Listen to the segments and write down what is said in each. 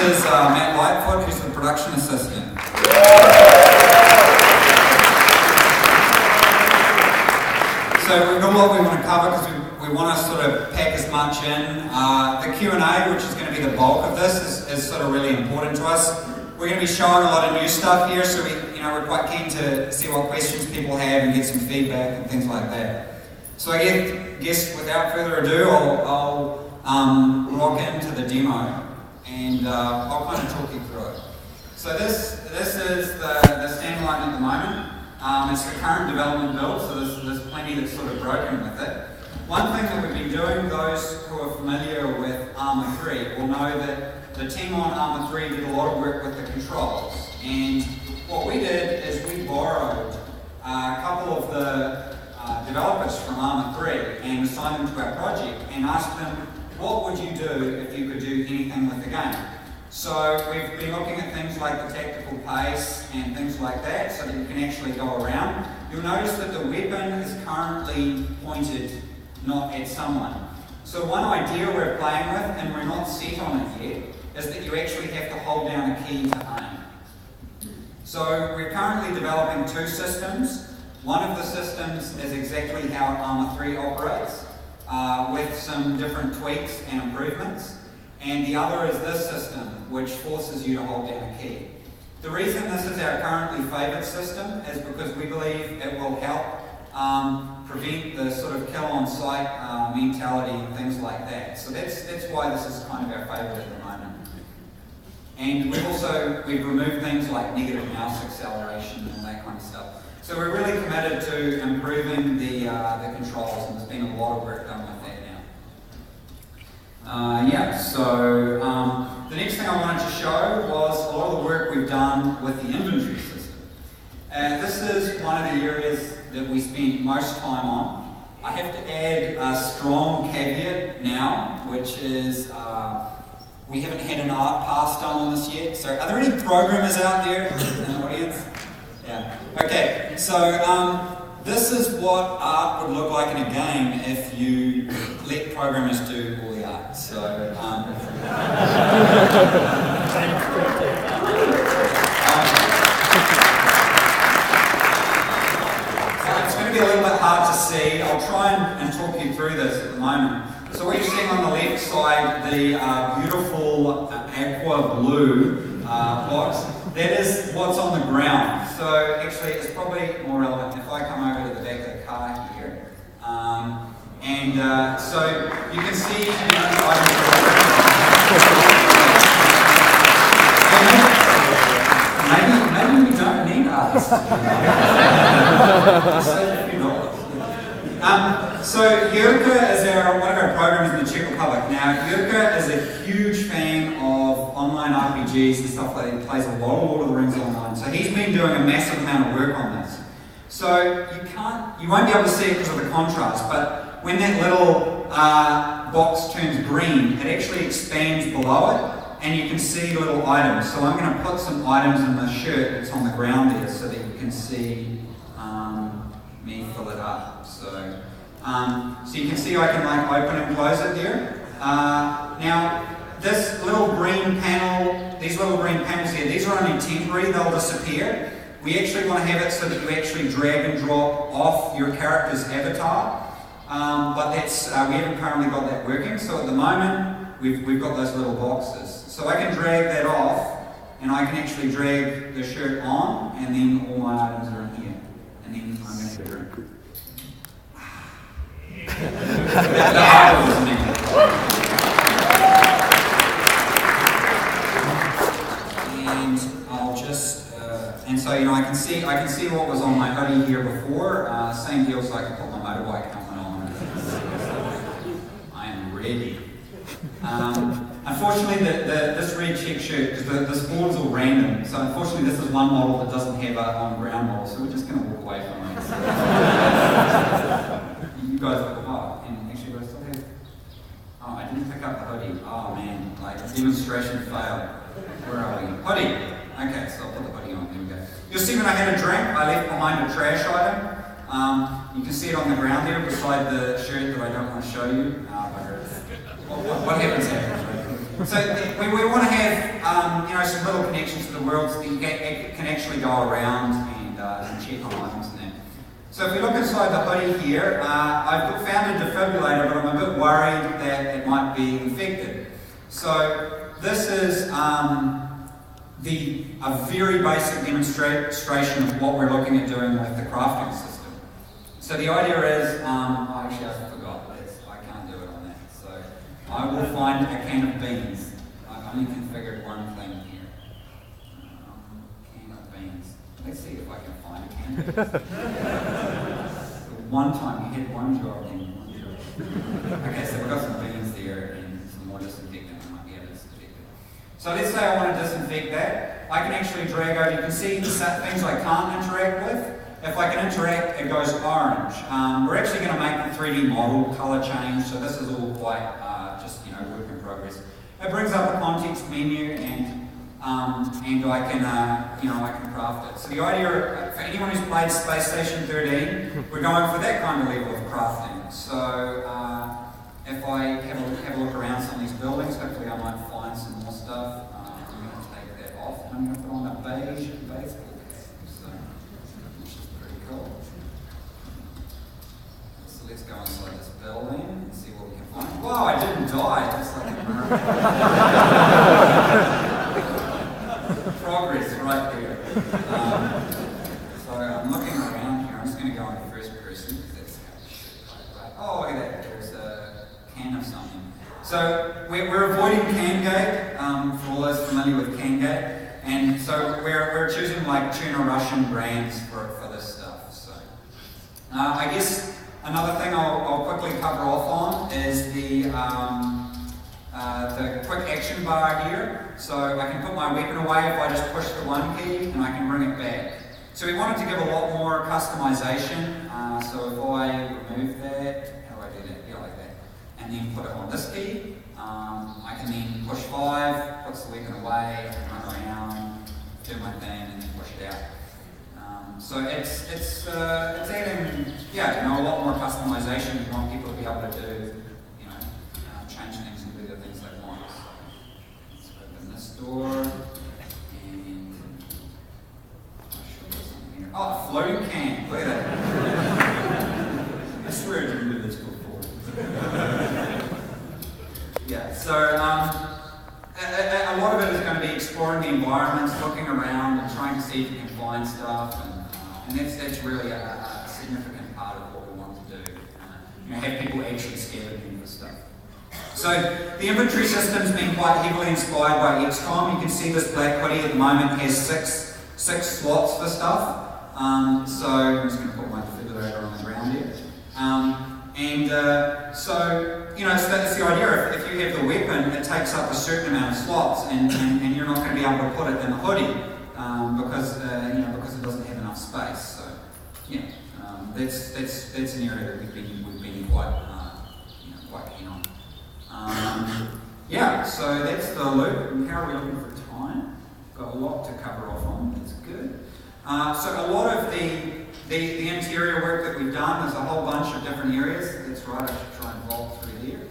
is Matt Lightfoot, who's the production assistant. So we've got a lot we want to cover because we want to sort of pack as much in. The Q&A, which is going to be the bulk of this, is sort of really important to us. We're going to be showing a lot of new stuff here, so we're quite keen to see what questions people have and get some feedback and things like that. So I guess without further ado, I'll log into the demo and I'll kind of talk you through it. So this is the standalone at the moment. It's the current development build, so there's plenty that's sort of broken with it. One thing that we've been doing, those who are familiar with Armour 3 will know that the team on Armour 3 did a lot of work with the controls. And what we did is we borrowed a couple of the developers from Armour 3 and assigned them to our project and asked them, what would you do if you could do anything with the game? So we've been looking at things like the tactical pace and things like that so that you can actually go around. You'll notice that the weapon is currently pointed not at someone. So one idea we're playing with, and we're not set on it yet, is that you actually have to hold down a key to aim. So we're currently developing two systems. One of the systems is exactly how Armour 3 operates, with some different tweaks and improvements. And the other is this system, which forces you to hold down a key. The reason this is our currently favoured system is because we believe it will help prevent the sort of kill on sight mentality and things like that. So that's why this is kind of our favourite at the moment. And we've removed things like negative mouse acceleration and all that kind of stuff. So we're really committed to improving the controls, and there's been a lot of work done with that now. So the next thing I wanted to show was a lot of the work we've done with the inventory system. This is one of the areas that we spent most time on. I have to add a strong caveat now, which is we haven't had an art pass done on this yet. So are there any programmers out there in the audience? Yeah. Okay, so this is what art would look like in a game if you let programmers do all the art. So it's going to be a little bit hard to see. I'll try and talk you through this at the moment. So what you're seeing on the left side, the beautiful aqua blue box, that is what's on the ground. So actually it's probably more relevant if I come over to the back of the car here. So you can see maybe we don't need us. Save a few dollars. So Jurka is one of our programmers in the Czech Republic. Now, Jurka is a huge fan of online RPGs and stuff like that. He plays a lot of Lord of the Rings online. So he's been doing a massive amount of work on this. So you won't be able to see it because of the contrast, but when that little box turns green, it actually expands below it, and you can see little items. So I'm going to put some items in the shirt that's on the ground there so that you can see me fill it up. So you can see I can open and close it there. Now, this little green panel, these little green panels here, these are only temporary, they'll disappear. We actually want to have it so that you actually drag and drop off your character's avatar. But that's we haven't currently got that working. So at the moment, we've got those little boxes. So I can drag that off, and I can actually drag the shirt on, and then all my items are in here. And then I'm going to have a drink. And I'll just, and so I can see what was on my hoodie here before. Same deal, so I can put my motorbike helmet on. I am ready. Unfortunately, this red check shirt, because this board is all random, so unfortunately this is one model that doesn't have an on-ground model, so we're just going to walk away from it. You guys, and actually I still have, I didn't pick up the hoodie. Oh man, demonstration failed. Where are we? Hoodie. Okay, so I'll put the hoodie on, there we go. You'll see when I had a drink, I left behind a trash item. You can see it on the ground there beside the shirt that I don't want to show you. What happens happens, right? So we want to have you know, some little connections to the world so that you can actually go around and check on items and that. So if we look inside the hoodie here, I've found a defibrillator, but I'm a bit worried that it might be infected. So this is a very basic demonstration of what we're looking at doing with the crafting system. So the idea is, actually I forgot this, I can't do it on that. So I will find a can of beans. I've only configured one thing here. Can of beans. Let's see if I can find a can of beans. One time you had one job, then one job. Okay, so we've got some beans there and some more disinfectant. I might be able to disinfect it. So let's say I want to disinfect that. I can actually drag over. You can see the things I can't interact with. If I can interact, it goes orange. We're actually going to make the 3D model color change, so this is all quite just, you know, work in progress. It brings up a context menu, and I can you know, I can craft it. So the idea for anyone who's played Space Station 13, we're going for that kind of level of crafting. So if I have a look around some of these buildings, hopefully I might find some more stuff. I'm going to take that off, and I'm going to put on a beige baseball cap, so, which is pretty cool. So let's go inside this building and see what we can find. Wow, I didn't die. That's like a miracle. Progress right there. So I'm looking around here. I'm just going to go in first person because that's how it should go. Right. Oh, look at that. There's a can of something. So we're avoiding CanGate, for all those familiar with CanGate. And so we're choosing like tuna Russian brands for this stuff. So I guess another thing I'll quickly cover off on is the quick action bar here. So I can put my weapon away if I just push the one key, and I can bring it back. So we wanted to give a lot more customization. So if I remove that, how do I do that? Yeah, like that. And then put it on this key. I can then push 5, puts the weapon away, run around, do my thing, and then push it out. So it's adding, yeah, you know, a lot more customization. We want people to be able to do, you know, change things and do the things they want. So let's open this door, and oh, a floating can. Look at that. I swear I didn't do this before. Yeah. So a lot of it is going to be exploring the environments, looking around, and trying to see if you can find stuff. And that's really a significant part of what we want to do. You know, have people actually scavenging for stuff. So the inventory system's been quite heavily inspired by XCOM. You can see this black hoodie at the moment has six slots for stuff. So I'm just going to put my defibrillator on the ground here. So you know, so that's the idea. If you have the weapon, it takes up a certain amount of slots, and you're not going to be able to put it in the hoodie because you know, because it doesn't have enough space. So yeah, that's an area that we've been quite you know, quite keen on. Yeah, so that's the loop. And how are we looking for time? Got a lot to cover off on. That's good. So a lot of the interior work that we've done, there's a whole bunch of different areas. That's right, I should try and vault through here.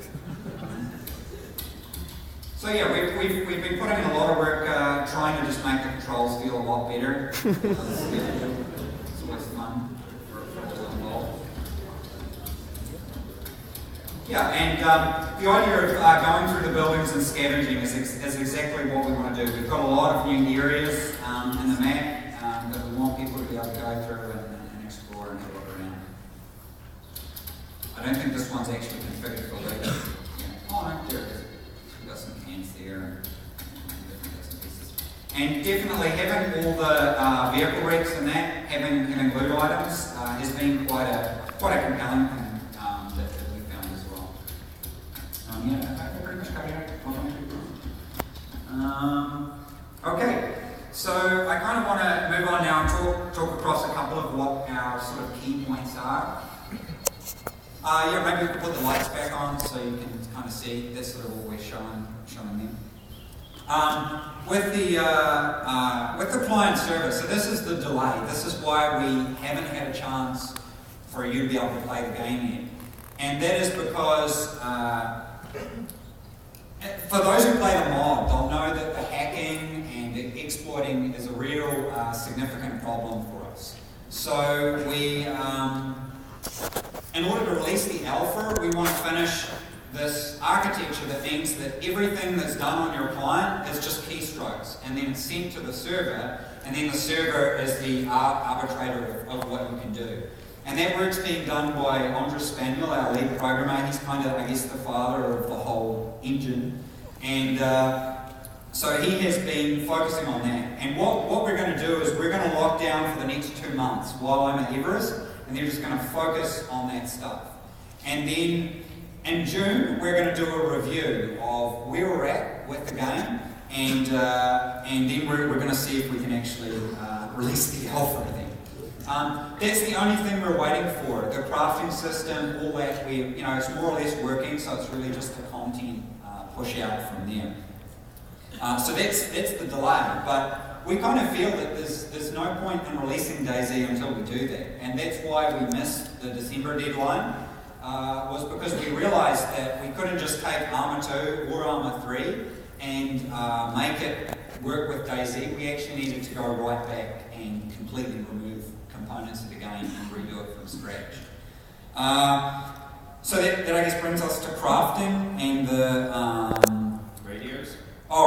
So yeah, we've been putting in a lot of work trying to just make the controls feel a lot better. It's always fun for all involved. Yeah, and the idea of going through the buildings and scavenging is exactly what we want to do. We've got a lot of new areas in the map that we want people to be able to go through and explore and have a look around. I don't think this one's actually configured for Lego. Yeah. Oh no, there it is. We've got some cans there and different bits and pieces. And definitely having all the vehicle wrecks and that, having loot items has been quite a compelling thing that we found as well. Yeah, I pretty much covered it. Okay. So I kind of want to move on now and talk across a couple of what our sort of key points are. Yeah, maybe we can put the lights back on so you can kind of see. That's sort of what we're showing them. With the client server, so this is the delay. This is why we haven't had a chance for you to be able to play the game yet. And that is because For those who play the mod, they'll know that the hacking and the exploiting is a real significant problem for us. So we, in order to release the alpha, we want to finish this architecture that means that everything that's done on your client is just keystrokes, and then it's sent to the server, and then the server is the arbitrator of what you can do. And that work's being done by Andres Spaniel, our lead programmer. He's kind of, I guess, the father of the whole engine. And so he has been focusing on that. And what we're going to do is we're going to lock down for the next 2 months while I'm at Everest, and they're just going to focus on that stuff. And then in June, we're going to do a review of where we're at with the game, and then we're going to see if we can actually release the alpha then. That's the only thing we're waiting for. The crafting system, all that, it's more or less working, so it's really just the content push out from there. So that's the delay, but we kind of feel that there's no point in releasing DayZ until we do that, and that's why we missed the December deadline. Was because we realized that we couldn't just take Armour 2 or Armour 3 and make it work with DayZ. We actually needed to go right back and completely remove components of the game and redo it from scratch. So that I guess brings us to crafting and the